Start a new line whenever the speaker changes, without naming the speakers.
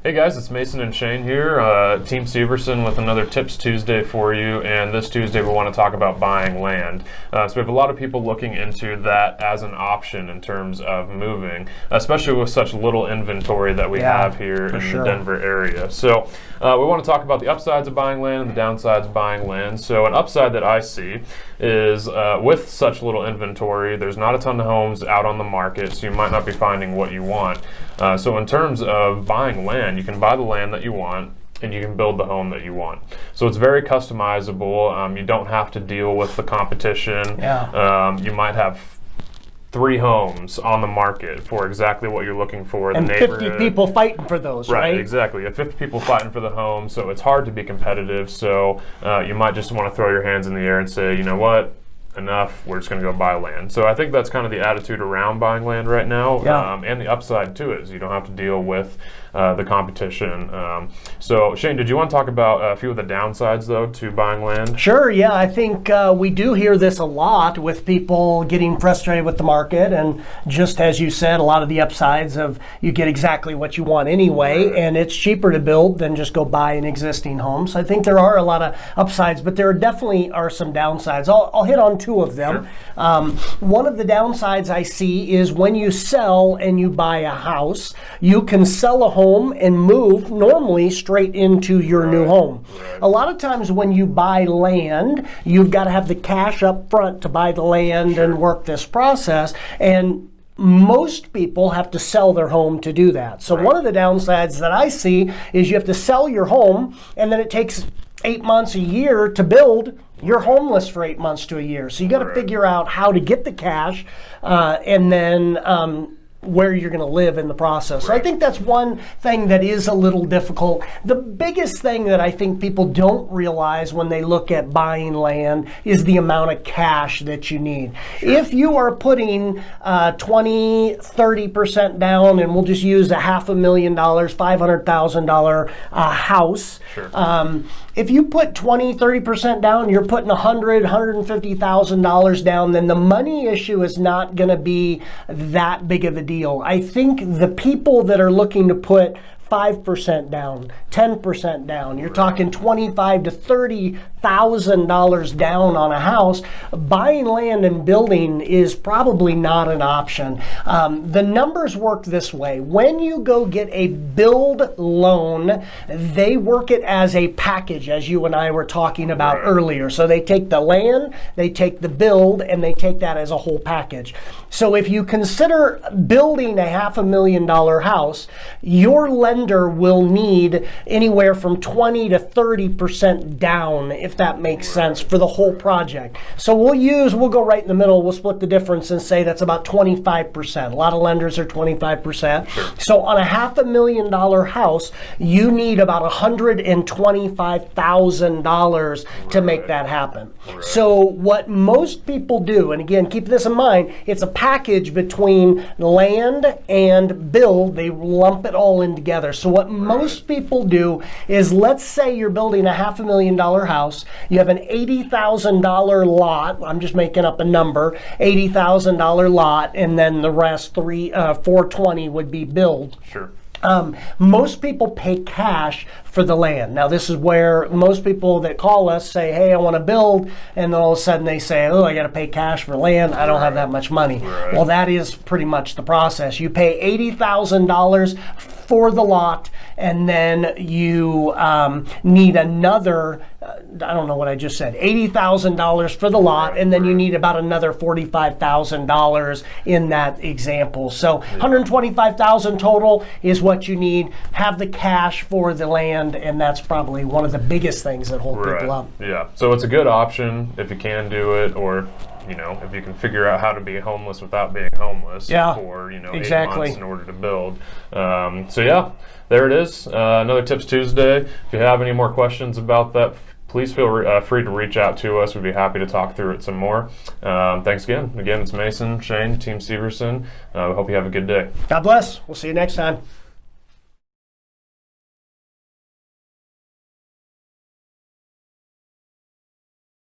Hey guys, it's Mason and Shane here, Team Severson with another Tips Tuesday for you, and this Tuesday we want to talk about buying land. So we have a lot of people looking into that as an option in terms of moving, especially with such little inventory that we have here in the Denver area. So we want to talk about the upsides of buying land and the downsides of buying land. So an upside that I see is with such little inventory, there's not a ton of homes out on the market, so you might not be finding what you want. So in terms of buying land, you can buy the land that you want and you can build the home that you want. So it's very customizable. You don't have to deal with the competition. You might have 3 homes on the market for exactly what you're looking for.
And 50 people fighting for those, right?
Exactly. You have 50 people fighting for the home, so it's hard to be competitive. So you might just want to throw your hands in the air and say, you know what? Enough, we're just going to go buy land. So I think that's kind of the attitude around buying land right now, and the upside to it is you don't have to deal with the competition. So Shane, did you want to talk about a few of the downsides though to buying land?
Sure, yeah. I think we do hear this a lot with people getting frustrated with the market, and just as you said, a lot of the upsides of you get exactly what you want anyway, and it's cheaper to build than just go buy an existing home. So I think there are a lot of upsides, but there definitely are some downsides. I'll hit on 2 of them. One of the downsides I see is when you sell and you buy a house, you can sell a home and move normally straight into your new home. A lot of times when you buy land, you've got to have the cash up front to buy the land and work this process, and most people have to sell their home to do that. So one of the downsides that I see is you have to sell your home, and then it takes 8 months, a year to build. You're homeless for 8 months to a year. So you got to figure out how to get the cash and then where you're going to live in the process. So I think that's one thing that is a little difficult. The biggest thing that I think people don't realize when they look at buying land is the amount of cash that you need. If you are putting 20-30% down, and we'll just use $500,000, $500,000 house, if you put 20-30% down, you're putting $150,000 down, then the money issue is not going to be that big of a deal. I think the people that are looking to put 5% down, 10% down, you're talking $25,000 to $30,000 down on a house. Buying land and building is probably not an option. The numbers work this way. When you go get a build loan, they work it as a package, as you and I were talking about earlier. So they take the land, they take the build, and they take that as a whole package. So if you consider building a $500,000 house, your lender will need anywhere from 20 to 30% down, if that makes sense, for the whole project. So we'll go right in the middle, we'll split the difference and say that's about 25%. A lot of lenders are 25%. So on a $500,000 house, you need about $125,000 to make that happen. So what most people do, and again, keep this in mind, it's a package between land and build. They lump it all in together. So what most people do is, let's say you're building a $500,000 house, you have an $80,000 lot, I'm just making up a number, $80,000 lot, and then the rest, $420,000 would be build. Most people pay cash for the land. Now this is where most people that call us say, hey, I want to build, and then all of a sudden they say, oh, I got to pay cash for land, I don't have that much money. Well, that is pretty much the process. You pay $80,000 for the lot, and then you need another, I don't know what I just said, $80,000 for the lot, and then you need about another $45,000 in that example. So $125,000 total is what you need. Have the cash for the land, and that's probably one of the biggest things that hold people up.
So it's a good option if you can do it, or if you can figure out how to be homeless without being homeless for 8 months in order to build. There it is. Another Tips Tuesday. If you have any more questions about that, please feel free to reach out to us. We'd be happy to talk through it some more. Thanks again. Again, it's Mason, Shane, Team Severson. We hope you have a good day.
God bless. We'll see you next time.